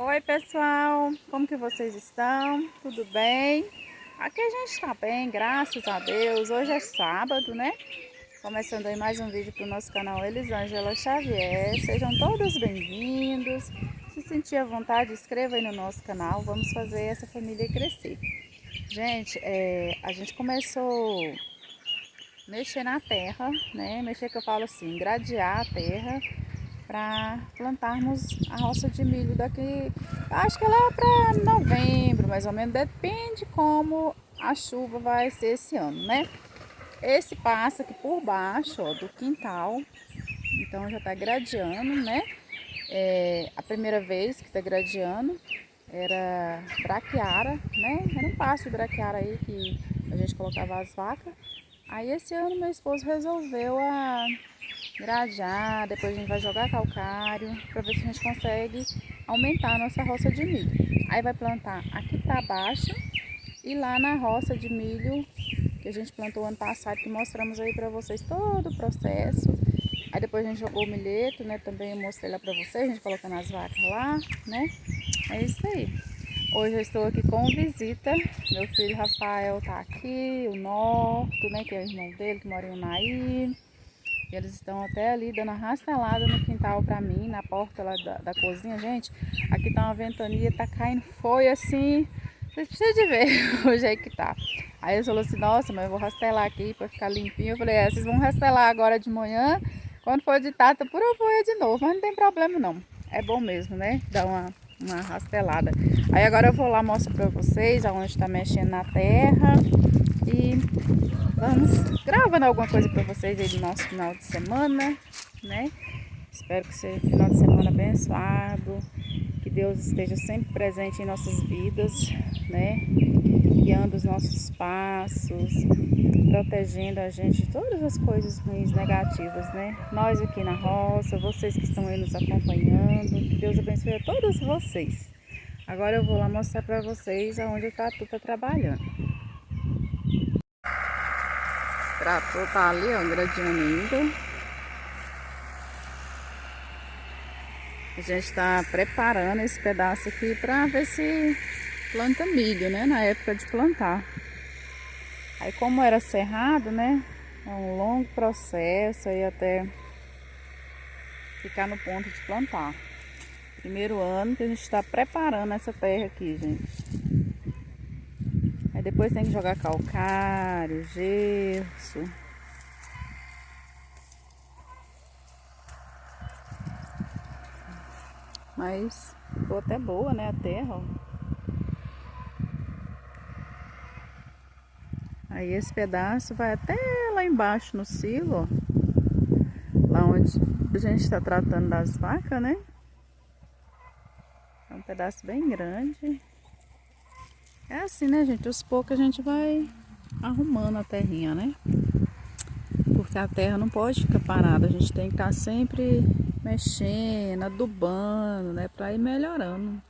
Oi pessoal, como que vocês estão? Tudo bem? Aqui a gente está bem, graças a Deus. Hoje é sábado, né? Começando aí mais um vídeo para o nosso canal Elisângela Xavier. Sejam todos bem-vindos. Se sentir à vontade, inscreva aí no nosso canal. Vamos fazer essa família crescer. Gente, a gente começou a mexer na terra, né? Mexer que eu falo assim, gradear a terra para plantarmos a roça de milho daqui, acho que lá para novembro, mais ou menos, depende como a chuva vai ser esse ano, né? Esse passa aqui por baixo, ó, do quintal, então já tá gradeando, né? A primeira vez que tá gradeando era braquiara, né? Era um pasto de braquiara aí que a gente colocava as vacas. Aí esse ano meu esposo resolveu gradear, depois a gente vai jogar calcário para ver se a gente consegue aumentar a nossa roça de milho. Aí vai plantar aqui para baixo e lá na roça de milho que a gente plantou ano passado, que mostramos aí para vocês todo o processo. Aí depois a gente jogou o milheto, né? Também eu mostrei lá para vocês, a gente colocando as vacas lá, né? É isso aí. Hoje eu estou aqui com visita. Meu filho Rafael tá aqui, o Norto, né? Que é o irmão dele, que mora em Unaí. Eles estão até ali dando uma rastelada no quintal pra mim, na porta lá da cozinha. Gente, aqui tá uma ventania, tá caindo folha assim. Vocês precisam de ver o jeito que tá. Aí eles falaram assim, nossa, mas eu vou rastelar aqui pra ficar limpinho. Eu falei, vocês vão rastelar agora de manhã. Quando for de tarde, tá pura folha de novo. Mas não tem problema não. É bom mesmo, né? Dar uma rastelada. Aí agora eu vou lá mostrar pra vocês aonde tá mexendo na terra. E vamos gravando alguma coisa para vocês aí do nosso final de semana, né? Espero que seja um final de semana abençoado, que Deus esteja sempre presente em nossas vidas, né? Guiando os nossos passos, protegendo a gente de todas as coisas ruins, negativas, né? Nós aqui na roça, vocês que estão aí nos acompanhando, que Deus abençoe a todos vocês. Agora eu vou lá mostrar para vocês aonde o Tatu tá trabalhando. O trator tá ali, ó, gradeando ainda. A gente está preparando esse pedaço aqui para ver se planta milho, né? Na época de plantar. Aí como era cerrado, né? É um longo processo aí até ficar no ponto de plantar. Primeiro ano que a gente está preparando essa terra aqui, gente. Aí depois tem que jogar calcário, gesso. Mas ficou até boa, né, a terra, ó. Aí esse pedaço vai até lá embaixo no silo, ó. Lá onde a gente está tratando das vacas, né? É um pedaço bem grande. É assim, né, gente? Aos poucos a gente vai arrumando a terrinha, né? Porque a terra não pode ficar parada. A gente tem que estar sempre mexendo, adubando, né? Para ir melhorando.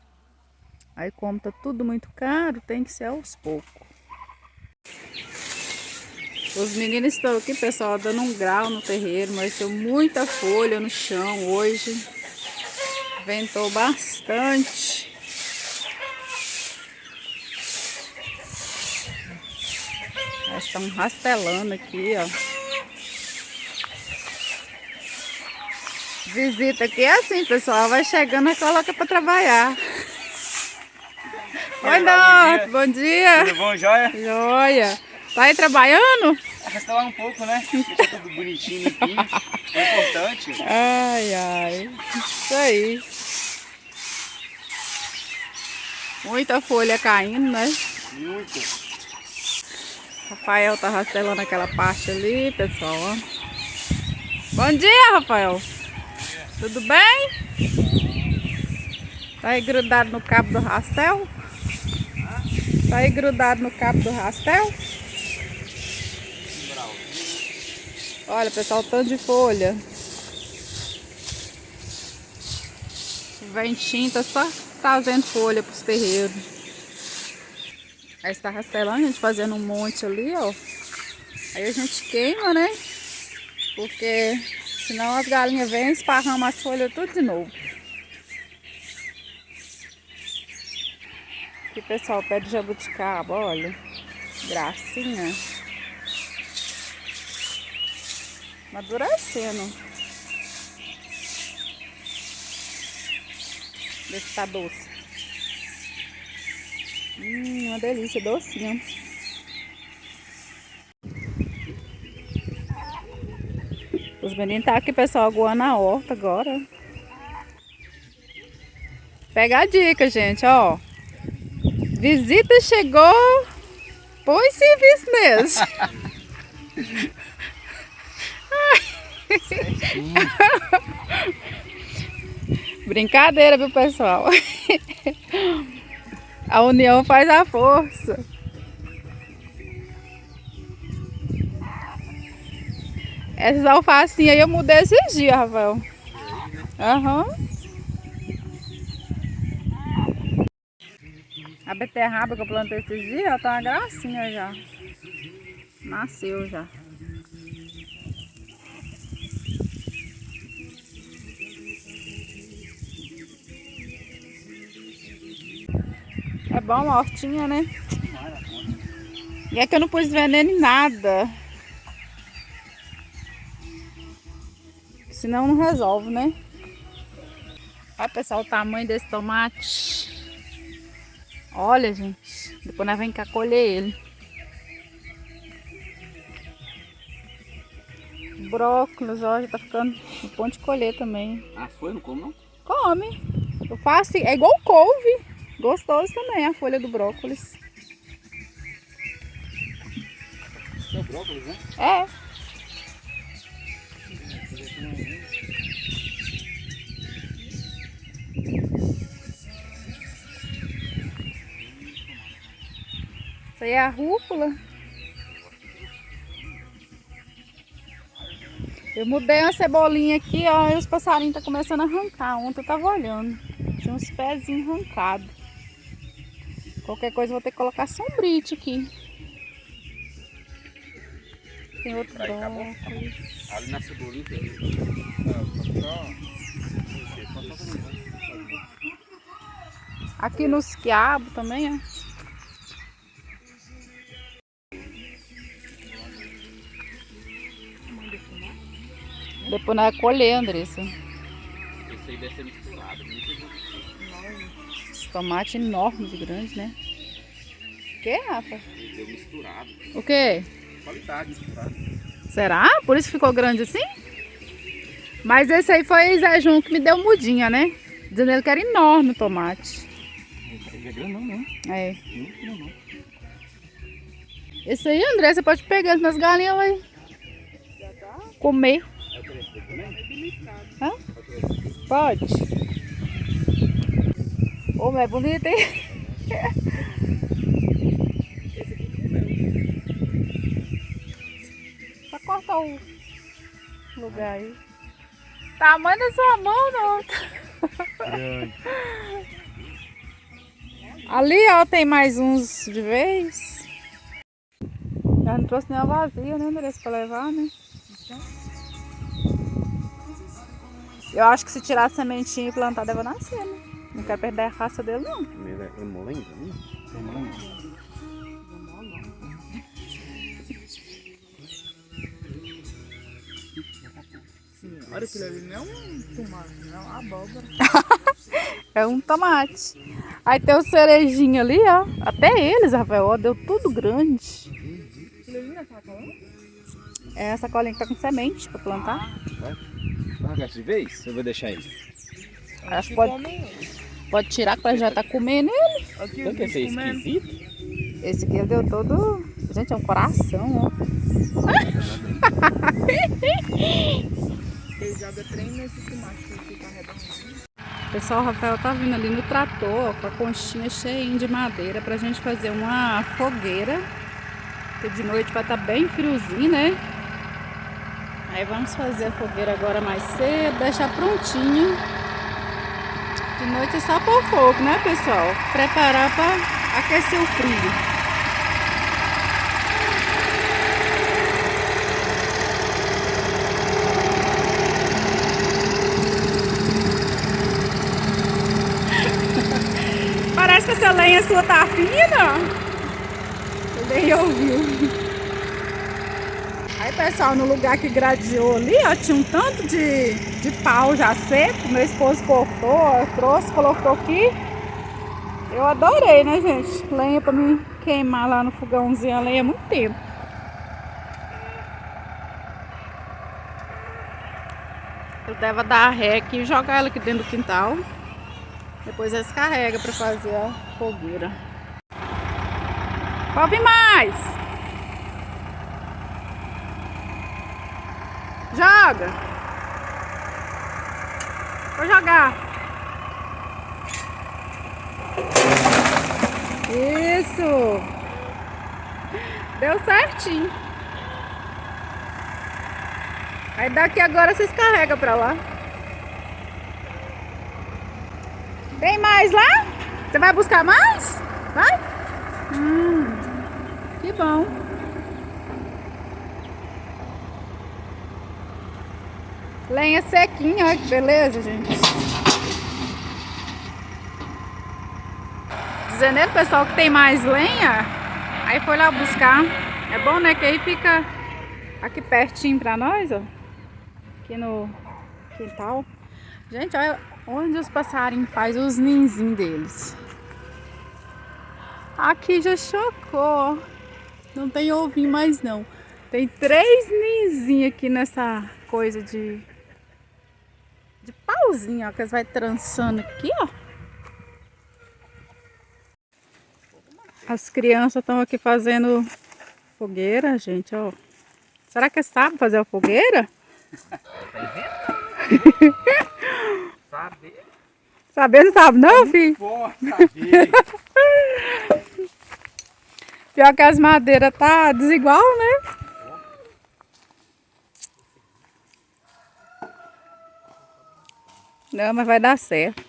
Aí como tá tudo muito caro, tem que ser aos poucos. Os meninos estão aqui, pessoal, dando um grau no terreiro, mas tem muita folha no chão hoje. Ventou bastante. Elas estão rastelando aqui, ó. Visita aqui é assim, pessoal. Vai chegando e coloca para trabalhar. Oi, Norte. Bom dia. Tudo bom, joia? Joia. Tá aí trabalhando? Restaurar um pouco, né? Deixar tudo bonitinho, limpinho. É importante. Ai, ai. Isso aí. Muita folha caindo, né? Muito. Rafael tá rastelando aquela parte ali, pessoal, ó. Bom dia, Rafael. Tudo bem? Tá aí grudado no cabo do rastel? Tá aí grudado no cabo do rastel? Olha, pessoal, o tanto de folha. O ventinho tá só trazendo folha pros terreiros. Aí está rastelando, a gente fazendo um monte ali, ó. Aí a gente queima, né? Porque senão as galinhas vêm e esparramam as folhas tudo de novo. Aqui, pessoal, pé de jabuticaba, olha. Gracinha. Amadurecendo. Vê se tá doce. Uma delícia, docinho. Os meninos tá aqui, pessoal, aguando a horta agora. Pega a dica, gente, ó. Visita chegou, põe serviço mesmo. Brincadeira, viu, pessoal? A união faz a força. Essas alfacinhas aí eu mudei esses dias, Rafael. Aham. A beterraba que eu plantei esses dias, tá uma gracinha já. Nasceu já. É bom a hortinha, né? E é que eu não pus veneno em nada. Senão não resolve, né? Olha, pessoal, o tamanho desse tomate. Olha, gente. Depois nós vamos cá colher ele. Brócolis, ó, já tá ficando no ponto de colher também. Ah, foi? Não come não? Come. Eu faço, é igual couve. Gostoso também a folha do brócolis. É o brócolis, né? É. Isso aí é a rúcula. Eu mudei uma cebolinha aqui, ó, e os passarinhos estão começando a arrancar. Ontem eu tava olhando. Tinha uns pezinhos arrancados. Qualquer coisa eu vou ter que colocar sombrite aqui. Tem outro brócolis. Ali na cebolinha tem. Aqui nos quiabos também, ó. Depois nós vamos colher, Andressa. Esse aí deve ser misturado. Esse tomate enorme de grande, né? O que, Rafa? Deu misturado. O que? Qualidade misturada. Será? Por isso ficou grande assim? Mas esse aí foi Zé João que me deu mudinha, né? Dizendo ele que era enorme o tomate. Ele é grande não, né? É. Não. Esse aí, André, você pode pegar nas galinhas aí. Comer. Hã? Pode. Ô, mas é bonito, hein? Só cortar o lugar aí. Tamanho da sua mão, não. Grande. Ali, ó, tem mais uns de vez. Já não trouxe nem a vazia, né, Andressa, pra levar, né? Eu acho que se tirar a sementinha e plantar, deve nascer, né? Não quero perder a raça dele, não. É molenga, né? É molenga. Olha aquilo ali, não é um tomate, não é uma abóbora. É um tomate. Aí tem o cerejinho ali, ó. Até eles, Rafael, ó, deu tudo grande. Aquilo ali não é sacolão? É essa colinha que tá com semente pra plantar. Vai arrancar de vez? Eu vou deixar ele. Acho que pode tirar que já tá comendo ele. Aqui, Então quer ser esquisito? Esse aqui deu todo... Gente, é um coração, ó. ele joga trem nesses tomates que ficam redondinhos. Pessoal, o Rafael tá vindo ali no trator, ó, com a conchinha cheinha de madeira pra gente fazer uma fogueira. Porque de noite vai estar bem friozinho, né? Aí vamos fazer a fogueira agora mais cedo, deixar prontinho. De noite é só pôr fogo, né, pessoal? Preparar para aquecer o frio. parece que essa lenha sua tá fina. Ele nem ouviu. Aí, pessoal, no lugar que gradeou ali, ó, tinha um tanto de pau já seco. Meu esposo cortou, trouxe, colocou aqui. Eu adorei, né, gente? Lenha pra mim queimar lá no fogãozinho, a lenha há muito tempo. Eu devo dar a ré aqui e jogar ela aqui dentro do quintal. Depois eles carregam pra fazer a fogueira. Pode vir mais! Joga! Vou jogar! Isso! Deu certinho! Aí daqui agora vocês carregam pra lá. Tem mais lá? Você vai buscar mais? Vai? Que bom. Lenha sequinha, olha que beleza, gente. Dizendo ele, pessoal, que tem mais lenha. Aí foi lá buscar. É bom, né? Que aí fica aqui pertinho pra nós, ó. Aqui no quintal. Gente, olha onde os passarinhos fazem os ninzinhos deles. Aqui já chocou. Não tem ovinho mais não. Tem 3 ninzinhos aqui nessa coisa de pauzinho, ó, que eles vai trançando aqui, ó. As crianças estão aqui fazendo fogueira, gente, ó. Será que sabe fazer a fogueira? Saber? Saber não sabe não, filho? Pode saber. Pior que as madeiras tá desigual, né? Não, mas vai dar certo.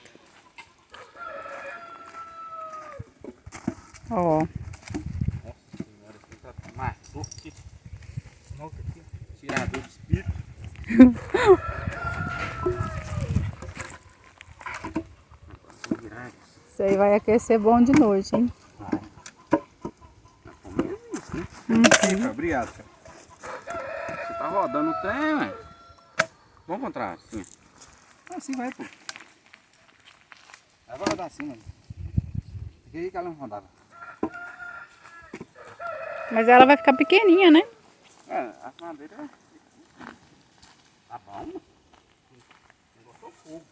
Ó. Nossa senhora, você tá mais louco que... Nossa, aqui, tirador de espírito. Isso aí vai aquecer bom de noite, hein? Obrigado, cara. Você tá rodando o trem, ué. Vamos encontrar assim. Assim vai, pô. Aí vai rodar assim, mano. E que ela não rodava. Mas ela vai ficar pequenininha, né? É, a madeira... Tá bom, mano. Botou fogo.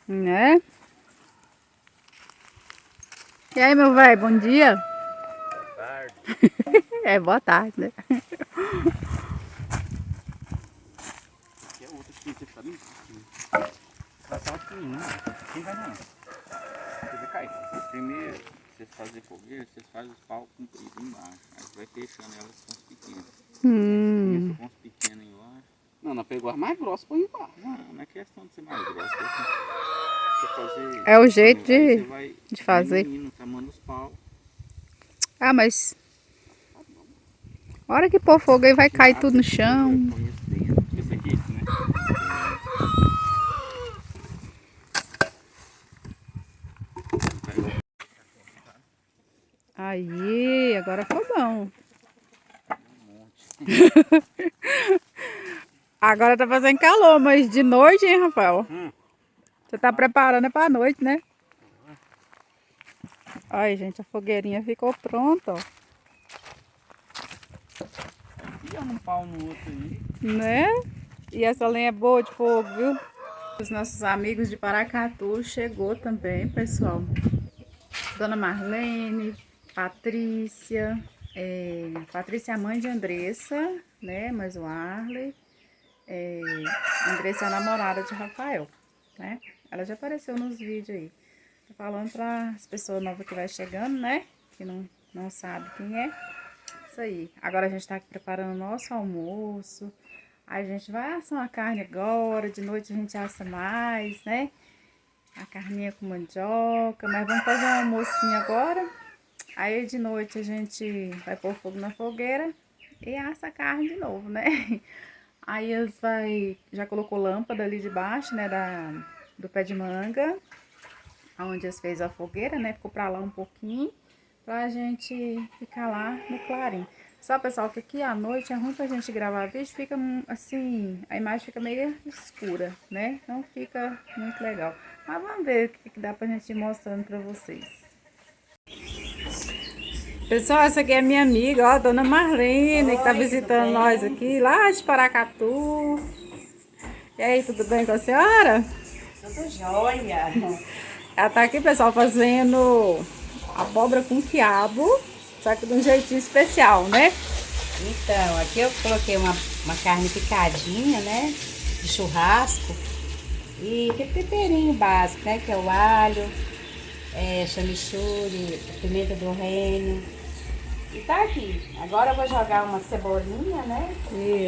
Né? E aí, meu velho, bom dia? Boa tarde. É, boa tarde, né? Aqui é outra que você tá ali. Vai estar pequenininho. Quem vai não? Você vai cair. Primeiro, vocês fazem fogueira, vocês fazem os paus compridos embaixo. Aí você vai fechando elas com os pequenos. Começa com os pequenos embaixo. Não pegou as mais grossas por embaixo. Não é questão de ser mais grossa. Você fazer... É o jeito Você vai de fazer. diminuindo o tamanho dos paus. Ah, mas... A hora que pôr fogo aí vai cair tudo no chão. Esse aqui, né? Aí, agora ficou bom. Agora tá fazendo calor, mas de noite, hein, Rafael? Você tá preparando pra noite, né? Aí, gente, a fogueirinha ficou pronta, ó. E um pau no outro aí. Né? E essa lenha é boa de fogo, viu? Os nossos amigos de Paracatu chegou também, pessoal. Dona Marlene, Patrícia, Patrícia é a mãe de Andressa, né? Mas o Arley. Andressa é a namorada de Rafael, né? Ela já apareceu nos vídeos aí. Tô falando para as pessoas novas que vai chegando, né? Que não sabe quem é. Isso aí. Agora a gente tá aqui preparando o nosso almoço. Aí a gente vai assar uma carne agora. De noite a gente assa mais, né? A carninha com mandioca. Mas vamos fazer um almocinho agora. Aí de noite a gente vai pôr fogo na fogueira e assa a carne de novo, né? Aí já colocou lâmpada ali debaixo, né, do pé de manga. onde eles fez a fogueira, né? Ficou pra lá um pouquinho, pra gente ficar lá no clarinho. Só, pessoal, que aqui à noite é ruim pra gente gravar vídeo, fica assim, a imagem fica meio escura, né? Não fica muito legal. Mas vamos ver o que dá pra gente ir mostrando pra vocês. Pessoal, essa aqui é minha amiga, ó, a dona Marlene, que tá visitando nós aqui, lá de Paracatu. E aí, tudo bem com a senhora? Tudo jóia. Ela tá aqui, pessoal, fazendo abóbora com quiabo, só que de um jeitinho especial, né? Então, aqui eu coloquei uma carne picadinha, né? De churrasco. E tem temperinho básico, né? Que é o alho, chamichurri, pimenta do reino. E tá aqui. Agora eu vou jogar uma cebolinha, né?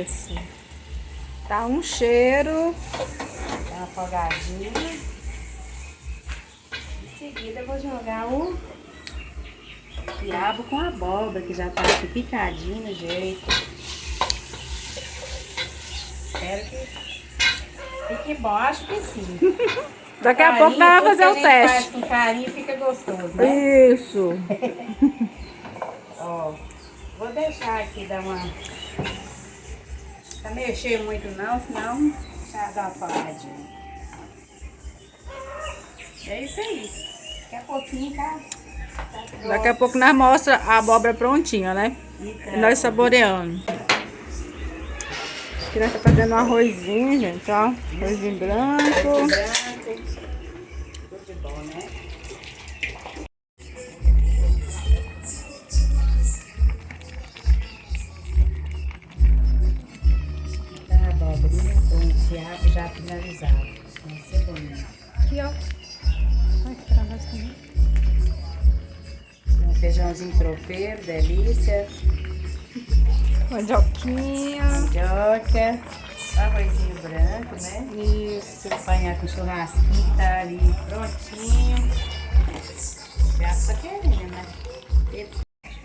Isso. Tá um cheiro. Dá uma afogadinha. Em seguida eu vou jogar o quiabo com abóbora, que já tá aqui picadinho no jeito. Espero que fique bom, acho que sim. Daqui a pouco nós vamos fazer o teste. Faz com carinho, fica gostoso, né? Isso. Ó, vou deixar aqui dar uma... Tá mexer muito não, senão já dá uma afogadinha. É isso aí. Daqui a pouquinho tá Daqui a pouco nós mostra a abóbora prontinha, né? Então, E nós saboreando. Aqui nós tá fazendo um arrozinho, gente, ó. Arrozinho branco. branco. Tudo de bom, né? Então a abobrinha com o quiabo já finalizado. Com a cebolinha. Aqui, ó. Ai, que pra nós também. Um feijãozinho tropeiro, delícia. Mandioquinha. Mandioca. Arrozinho branco, né? Isso. Acompanhar com churrasquinho que tá ali prontinho. Já tá querendo, né?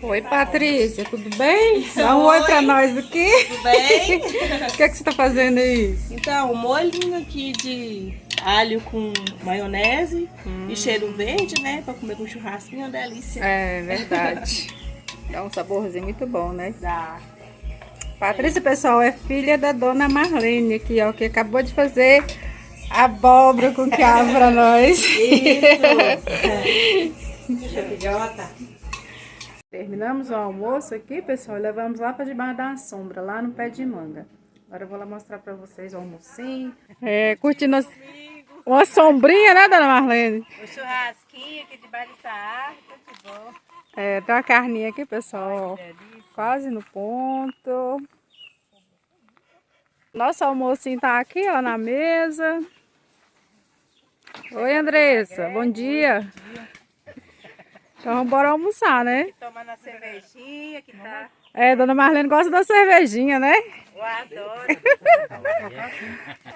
Oi, Patrícia, tudo bem? Dá um oi pra nós aqui. Tudo bem? O que é que você tá fazendo aí? Então, um molhinho aqui de alho com maionese e cheiro verde, né? Pra comer com churrasquinho, uma delícia. É verdade. Dá um saborzinho muito bom, né? Dá. Patrícia, pessoal, é filha da dona Marlene aqui, ó, que acabou de fazer abóbora com quiabo pra nós. Isso! Filhota. Terminamos o almoço aqui, pessoal, e levamos lá pra debaixo da sombra, lá no pé de manga. Agora eu vou lá mostrar pra vocês o almocinho. É, curtindo uma sombrinha, né, dona Marlene? O churrasquinho aqui debaixo dessa árvore, tudo de bom. É, tem uma carninha aqui, pessoal, Que delícia. quase no ponto. Nosso almocinho tá aqui, ó, na mesa. Oi, Andressa, bom dia. Então vamos embora almoçar, né? Tomando a cervejinha que tá... É, dona Marlene gosta da cervejinha, né? Eu adoro.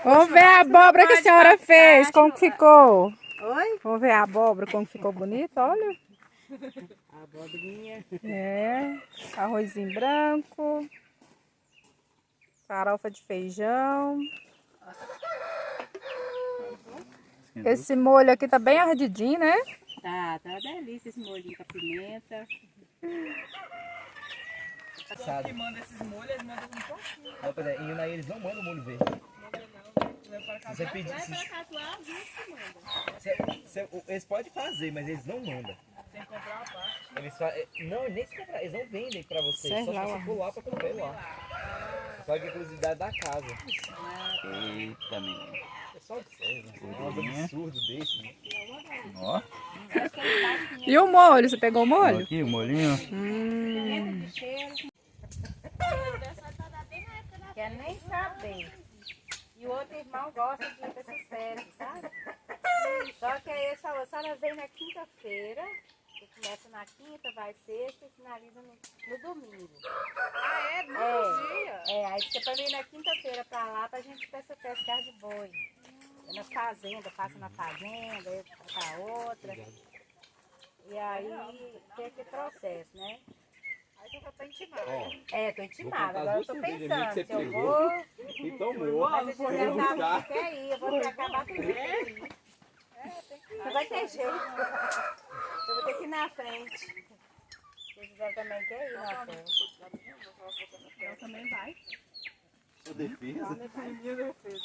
Vamos ver a abóbora que a senhora fez, como que ficou. Oi? Vamos ver a abóbora, como ficou bonita, olha. A abobrinha. É, arrozinho branco, farofa de feijão. Esse molho aqui tá bem ardidinho, né? Tá uma delícia esse molhinho com a pimenta. Que manda esses molhos, eles mandam com pouquinho. Não, pois é, em Unaí eles não mandam molho verde. Se você pedir, eles podem fazer, mas eles não mandam. Tem que comprar uma parte. Não, nem se comprar, eles não vendem pra vocês, Sei só lá, se você for lá pra comprar lá. Só que a curiosidade da casa. Eita, menino. É só observa, é um absurdo desse, né? Ó, E o molho, você pegou o molho? aqui o molhinho. Quer nem saber. E o outro irmão gosta de ir pra essas férias, sabe? Só que aí ele falou, a senhora vem na quinta-feira, que começa na quinta, vai sexta e finaliza no domingo. Ah, é? Aí fica pra mim na quinta-feira pra lá pra gente ir pra essa festa de boi. É nas fazendas, passa na fazenda, aí vai pra outra. E aí tem aquele processo, né? Aí você já tá intimado. Tô intimada, agora eu tô Vou contar as duas pensando cervejas se eu que você vou. E tomou. Mas se Foi você buscar. não quer ir, eu vou ter que acabar tudo. Não vai ter jeito. Eu vou ter que ir na frente. Se quiser também quer ir na frente. Eu também vai. Sua defesa. Minha defesa.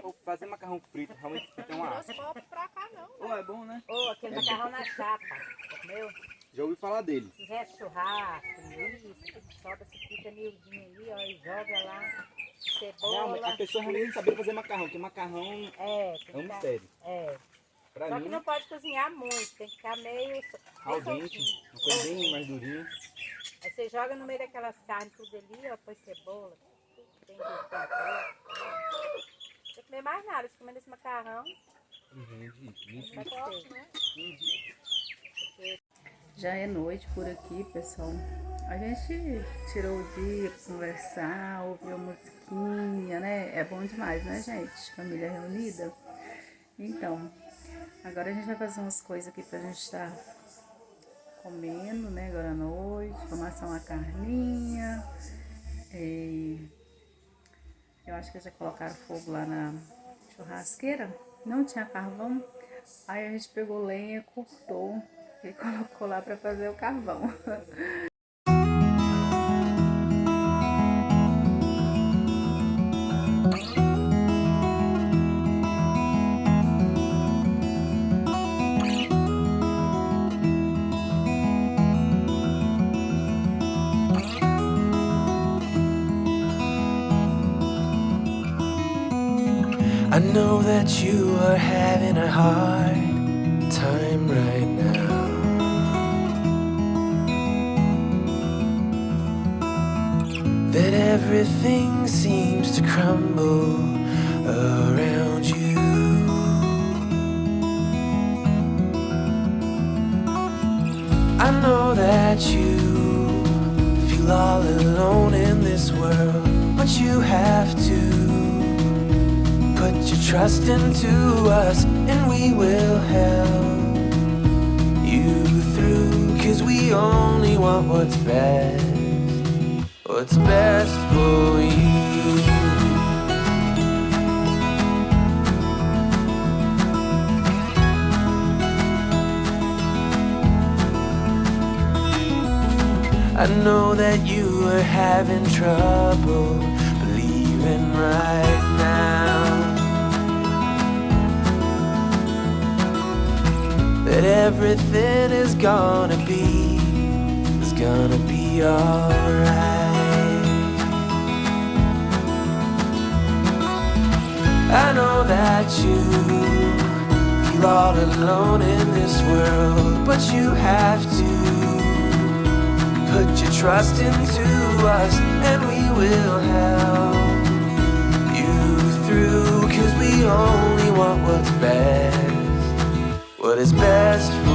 Vou fazer macarrão frito, realmente frito é uma arte. Pra cá não. Ô, é bom, né? Ô, aquele macarrão na chapa. Meu, Já ouvi falar dele. se fizer churrasco, isso, sobra esse fica miudinho ali, ó, e joga lá. Não, mas Cebola. a pessoa realmente não sabia fazer macarrão, porque macarrão É, é tem um que mistério. é. Pra Só mim, que não pode cozinhar muito, tem que ficar meio al dente, soltinho. uma coisa bem mais durinha. Aí você joga no meio daquelas carnes tudo ali, ó, põe cebola, tem que não tem que comer mais nada, você comendo esse macarrão, Entendi. satisfeito. Já é noite por aqui, pessoal. A gente tirou o dia pra conversar, ouviu musiquinha, né? É bom demais, né, gente? Família reunida. Então, agora a gente vai fazer umas coisas aqui pra gente estar comendo, né? Agora à noite. Vamos assar uma carninha. Eu acho que já colocaram fogo lá na churrasqueira. Não tinha carvão. Aí a gente pegou lenha, cortou e colocou lá pra fazer o carvão. I know that you are having a hard time right now. That everything seems to crumble around you. I know that you feel all alone in this world, but you have to put your trust into us, and we will help you through. 'Cause we only want what's best for you. I know that you are having trouble believing right now that everything is gonna be alright. I know that you feel all alone in this world, but you have to put your trust into us, and we will help you through. 'Cause we only want what is best for